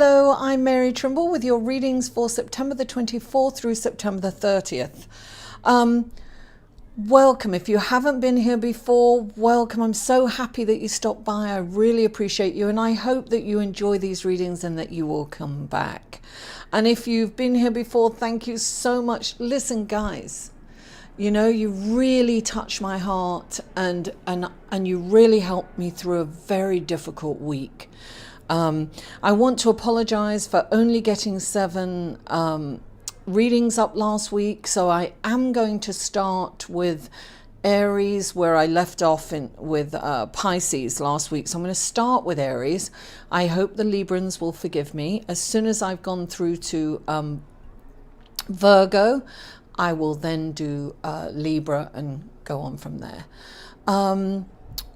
Hello, I'm Mary Trimble with your readings for September the 24th through September the 30th. Welcome. If you haven't been here before, welcome. I'm so happy that you stopped by. I really appreciate you, and I hope that you enjoy these readings and that you will come back. And if you've been here before, thank you so much. Listen, guys, you know, you really touch my heart, and you really helped me through a very difficult week. I want to apologize for only getting 7 readings up last week, so I am going to start with Aries where I left off with Pisces last week. So I'm going to start with Aries. I hope the Librans will forgive me. As soon as I've gone through to Virgo, I will then do Libra and go on from there.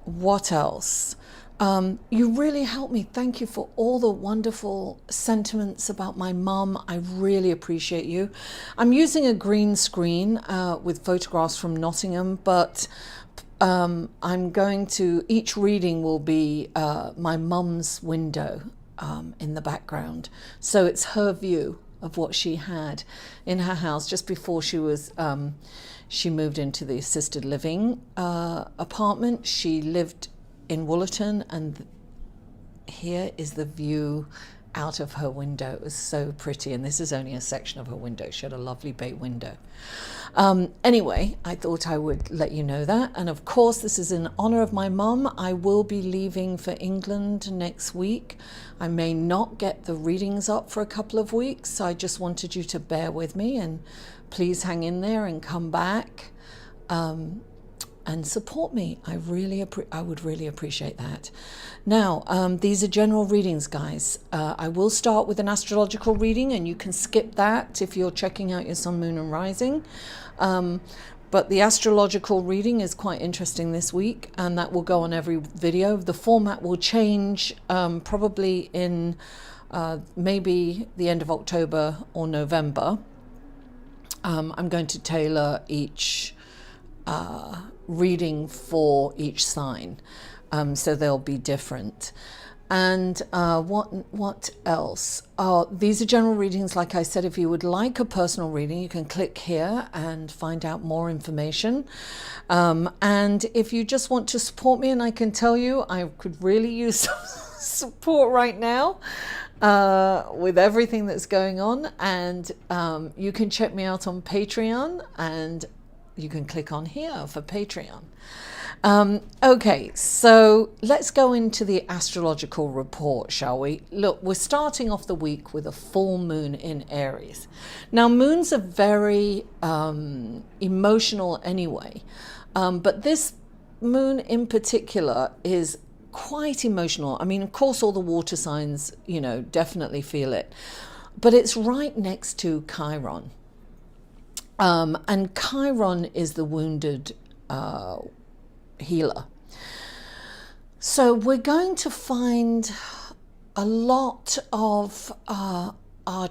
What else? You really helped me. Thank you for all the wonderful sentiments about my mum. I really appreciate you. I'm using a green screen with photographs from Nottingham, but I'm going to, each reading will be my mum's window in the background. So it's her view of what she had in her house just before she was she moved into the assisted living apartment. She lived in Woollerton, and here is the view out of her window. It was so pretty, and this is only a section of her window. She had a lovely bay window. Anyway, I thought I would let you know that. And of course, this is in honor of my mum. I will be leaving for England next week. I may not get the readings up for a couple of weeks, so I just wanted you to bear with me and please hang in there and come back and support me. I would really appreciate that. Now, these are general readings, guys. I will start with an astrological reading, and you can skip that if you're checking out your sun, moon, and rising. But the astrological reading is quite interesting this week, and that will go on every video. The format will change probably in maybe the end of October or November. I'm going to tailor each reading for each sign, so they'll be different. And what else? These are general readings. Like I said, if you would like a personal reading, you can click here and find out more information. And if you just want to support me, and I can tell you I could really use some support right now with everything that's going on, and you can check me out on Patreon, and you can click on here for Patreon. Okay, so let's go into the astrological report, shall we? Look, we're starting off the week with a full moon in Aries. Now, moons are very emotional anyway, but this moon in particular is quite emotional. I mean, of course, all the water signs, you know, definitely feel it, but it's right next to Chiron. And Chiron is the wounded healer. So we're going to find a lot of our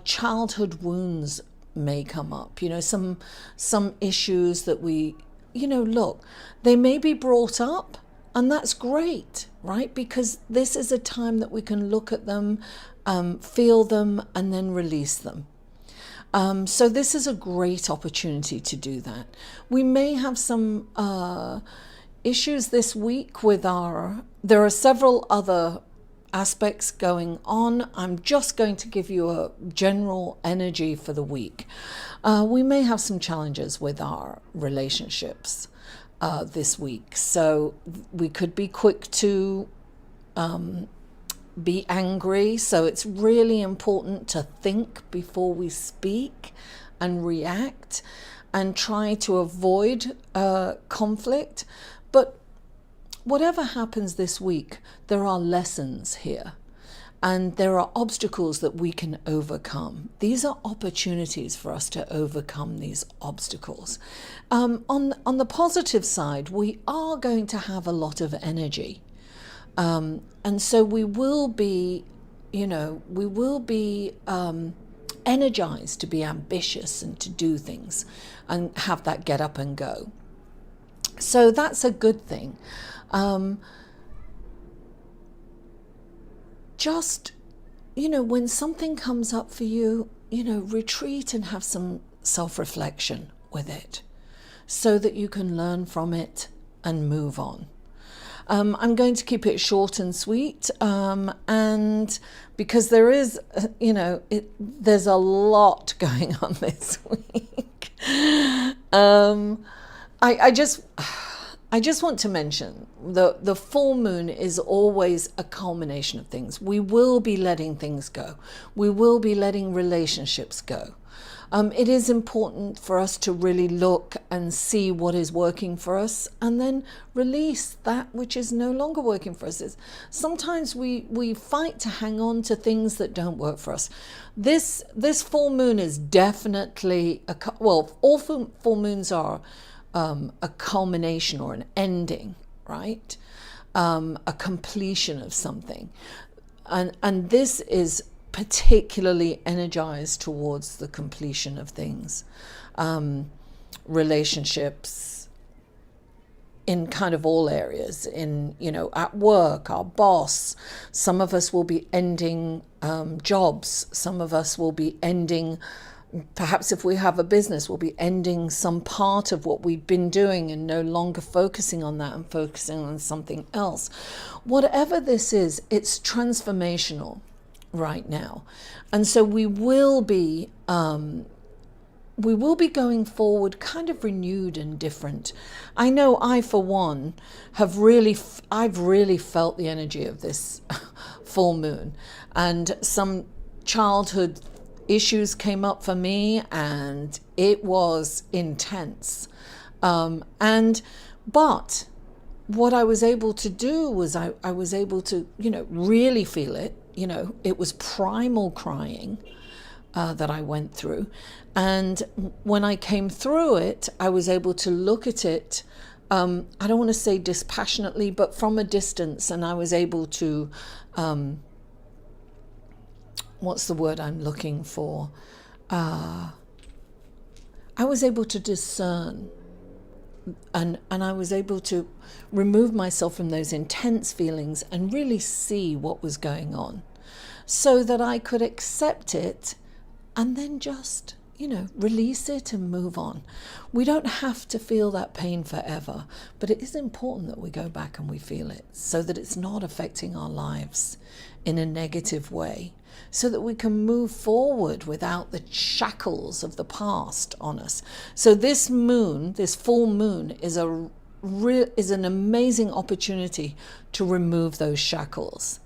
childhood wounds may come up. You know, some issues that we, you know, look, they may be brought up, and that's great, right? Because this is a time that we can look at them, feel them, and then release them. So this is a great opportunity to do that. We may have some issues this week with there are several other aspects going on. I'm just going to give you a general energy for the week. We may have some challenges with our relationships this week. So we could be quick to be angry, so it's really important to think before we speak and react and try to avoid conflict. But whatever happens this week, there are lessons here, and there are obstacles that we can overcome. These are opportunities for us to overcome these obstacles. On the positive side, we are going to have a lot of energy. And so we will be, you know, energized to be ambitious and to do things and have that get up and go. So that's a good thing. Just when something comes up for you, retreat and have some self-reflection with it so that you can learn from it and move on. I'm going to keep it short and sweet, and because there is, there's a lot going on this week. I just want to mention the full moon is always a culmination of things. We will be letting things go. We will be letting relationships go. It is important for us to really look and see what is working for us and then release that which is no longer working for us. Sometimes we fight to hang on to things that don't work for us. This full moon is definitely, all full moons are a culmination or an ending, right? A completion of something. And this is particularly energized towards the completion of things, relationships in kind of all areas, at work, our boss. Some of us will be ending jobs. Some of us will be ending, perhaps if we have a business, we'll be ending some part of what we've been doing and no longer focusing on that and focusing on something else. Whatever this is, it's transformational right now, and so we will be going forward kind of renewed and different. I know I, for one, I've really felt the energy of this full moon, and some childhood issues came up for me, and it was intense. But what I was able to do was I was able to, really feel it. It was primal crying that I went through. And when I came through it, I was able to look at it, I don't want to say dispassionately, but from a distance. And I was able to, what's the word I'm looking for? I was able to discern. And I was able to remove myself from those intense feelings and really see what was going on so that I could accept it and then just, release it and move on. We don't have to feel that pain forever, but it is important that we go back and we feel it so that it's not affecting our lives in a negative way, so that we can move forward without the shackles of the past on us. So this moon, this full moon, is an amazing opportunity to remove those shackles.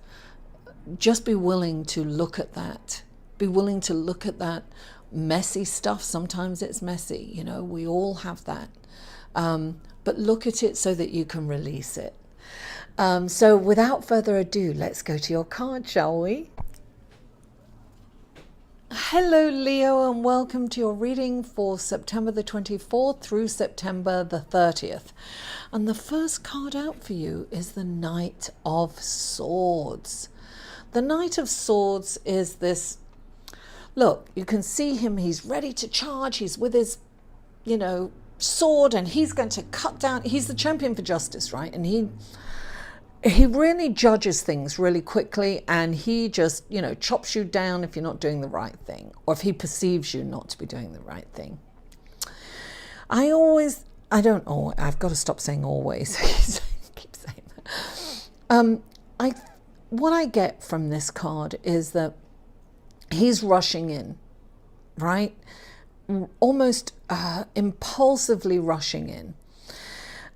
Just be willing to look at that. Be willing to look at that messy stuff. Sometimes it's messy, we all have that. But look at it so that you can release it. So without further ado, let's go to your card, shall we? Hello, Leo, and welcome to your reading for September the 24th through September the 30th. And the first card out for you is the Knight of Swords. The Knight of Swords is this, look, you can see him, he's ready to charge, he's with his, sword, and he's going to cut down, he's the champion for justice, right? And he really judges things really quickly, and he just, chops you down if you're not doing the right thing, or if he perceives you not to be doing the right thing. I've got to stop saying always. I keep saying that. What I get from this card is that he's rushing in, right? Almost impulsively rushing in.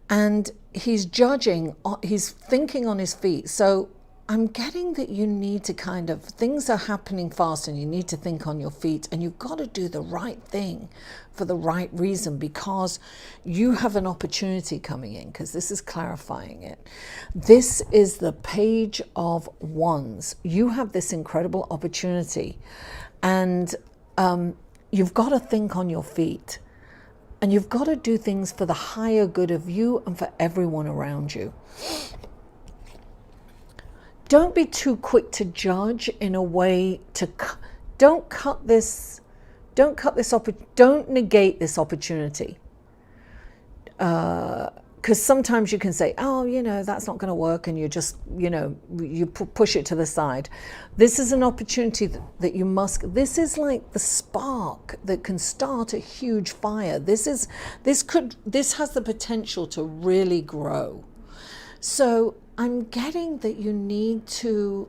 And he's judging, he's thinking on his feet. So I'm getting that you need to things are happening fast and you need to think on your feet, and you've got to do the right thing for the right reason, because you have an opportunity coming in, because this is clarifying it. This is the Page of Wands. You have this incredible opportunity, and you've got to think on your feet. And you've got to do things for the higher good of you and for everyone around you. Don't be too quick to judge in a way to, don't negate this opportunity. because sometimes you can say, oh, that's not going to work, and you just, you push it to the side. This is an opportunity that you must, this is like the spark that can start a huge fire. This has the potential to really grow. So I'm getting that you need to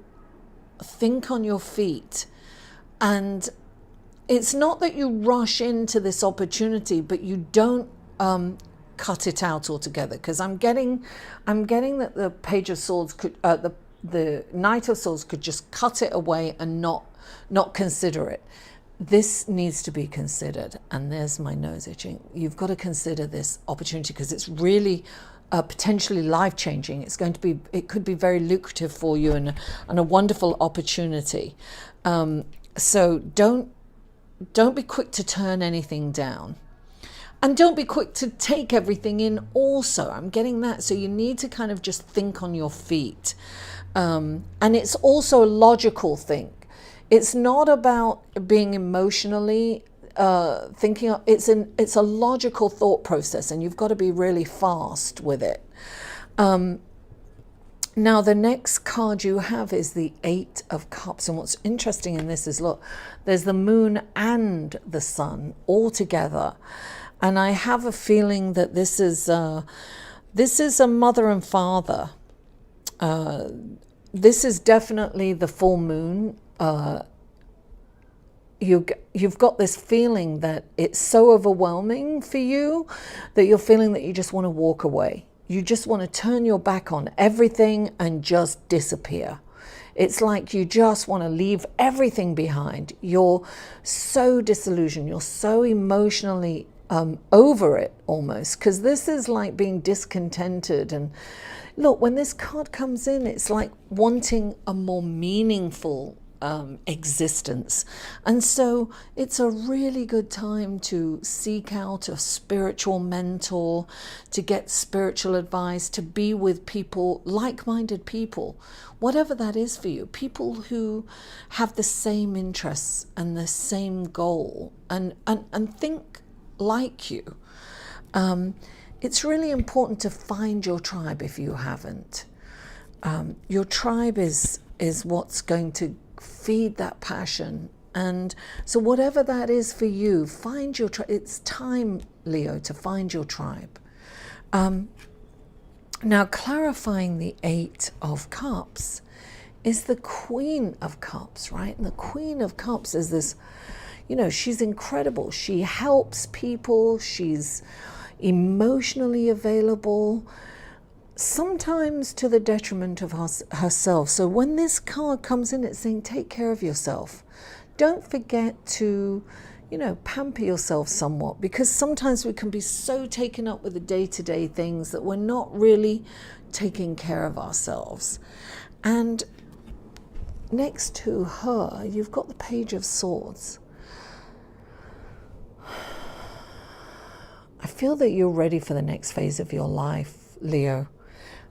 think on your feet, and it's not that you rush into this opportunity, but you don't cut it out altogether, because I'm getting that the Page of Swords could, the Knight of Swords could just cut it away and not consider it. This needs to be considered, and there's my nose itching. You've got to consider this opportunity, because it's really potentially life-changing. It could be very lucrative for you, and a wonderful opportunity. So don't be quick to turn anything down. And don't be quick to take everything in also. I'm getting that. So you need to kind of just think on your feet. And it's also a logical thing. It's not about being emotionally thinking. It's a logical thought process, and you've got to be really fast with it. Now, the next card you have is the Eight of Cups. And what's interesting in this is, look, there's the moon and the sun all together. And I have a feeling that this is a mother and father. This is definitely the full moon. You've got this feeling that it's so overwhelming for you that you're feeling that you just want to walk away. You just want to turn your back on everything and just disappear. It's like you just want to leave everything behind. You're so disillusioned. You're so emotionally over it almost, because this is like being discontented. And look, when this card comes in, it's like wanting a more meaningful existence. And so it's a really good time to seek out a spiritual mentor, to get spiritual advice, to be with people, like-minded people, whatever that is for you, people who have the same interests and the same goal, and think like you. It's really important to find your tribe if you haven't. Your tribe is what's going to feed that passion. And so whatever that is for you, find your tribe. It's time, Leo, to find your tribe. Now, clarifying the Eight of Cups is the Queen of Cups, right? And the Queen of Cups is this, she's incredible. She helps people. She's emotionally available, sometimes to the detriment of herself. So when this card comes in, it's saying take care of yourself. Don't forget to, pamper yourself somewhat, because sometimes we can be so taken up with the day-to-day things that we're not really taking care of ourselves. And next to her, you've got the Page of Swords. I feel that you're ready for the next phase of your life, Leo.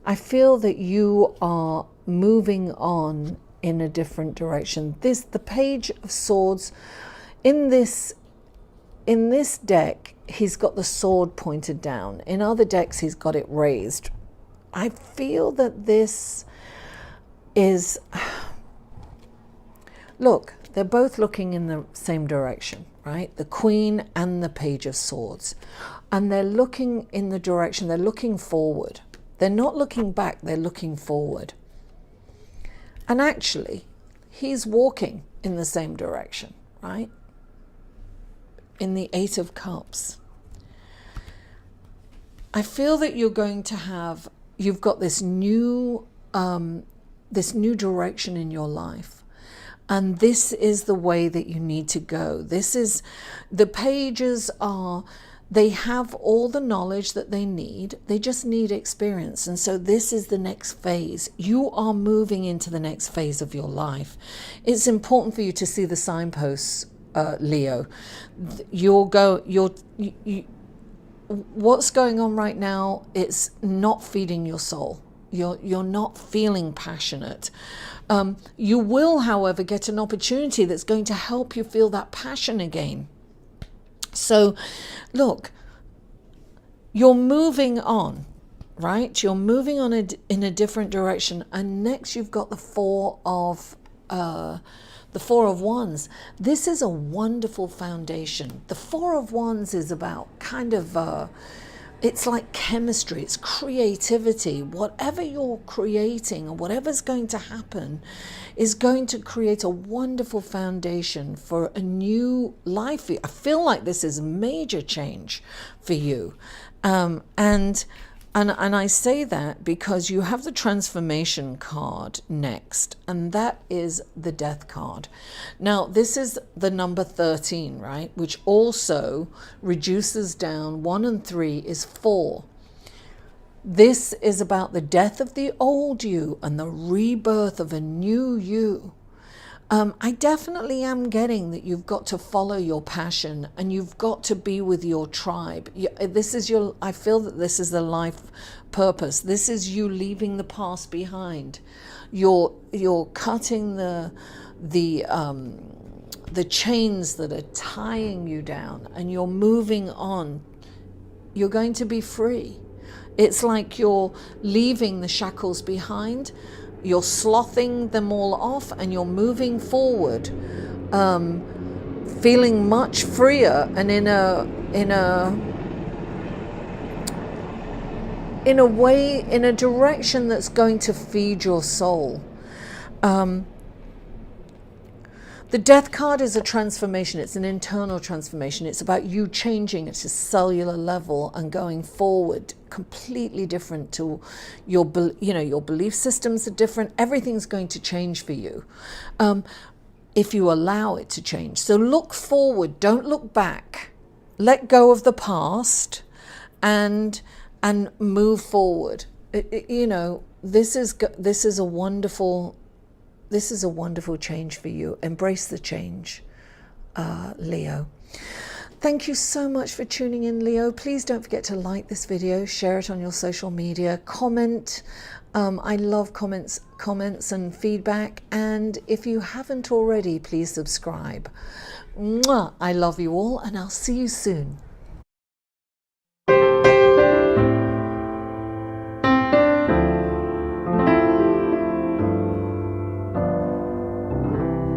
I feel that you are moving on in a different direction. The Page of Swords, in this deck, he's got the sword pointed down. In other decks, he's got it raised. I feel that this is, look, they're both looking in the same direction, right? The Queen and the Page of Swords. And they're looking in the direction, they're looking forward. They're not looking back, they're looking forward. And actually, he's walking in the same direction, right? In the Eight of Cups. I feel that you're going to have, you've got this new direction in your life. And this is the way that you need to go. This is, the pages are, they have all the knowledge that they need. They just need experience. And so this is the next phase. You are moving into the next phase of your life. It's important for you to see the signposts, Leo. What's going on right now, it's not feeding your soul. You're not feeling passionate. You will, however, get an opportunity that's going to help you feel that passion again. So, look, you're moving on. right? You're moving on in a different direction. And next you've got the Four of Wands. This is a wonderful foundation. The Four of Wands is about kind of, it's like chemistry, it's creativity. Whatever you're creating or whatever's going to happen is going to create a wonderful foundation for a new life. I feel like this is a major change for you. And I say that because you have the transformation card next, and that is the death card. Now, this is the number 13, right? Which also reduces down. 1 and 3 is 4. This is about the death of the old you and the rebirth of a new you. I definitely am getting that you've got to follow your passion and you've got to be with your tribe. I feel that this is the life purpose. This is you leaving the past behind. You're cutting the chains that are tying you down, and you're moving on. You're going to be free. It's like you're leaving the shackles behind. You're slothing them all off and you're moving forward, feeling much freer and in a way, in a direction that's going to feed your soul. The death card is a transformation. It's an internal transformation. It's about you changing at a cellular level and going forward, completely different to your belief systems are different. Everything's going to change for you if you allow it to change. So look forward, don't look back. Let go of the past and move forward. This is a wonderful change for you. Embrace the change, Leo. Thank you so much for tuning in, Leo. Please don't forget to like this video, share it on your social media, comment. I love comments and feedback. And if you haven't already, please subscribe. Mwah! I love you all, and I'll see you soon.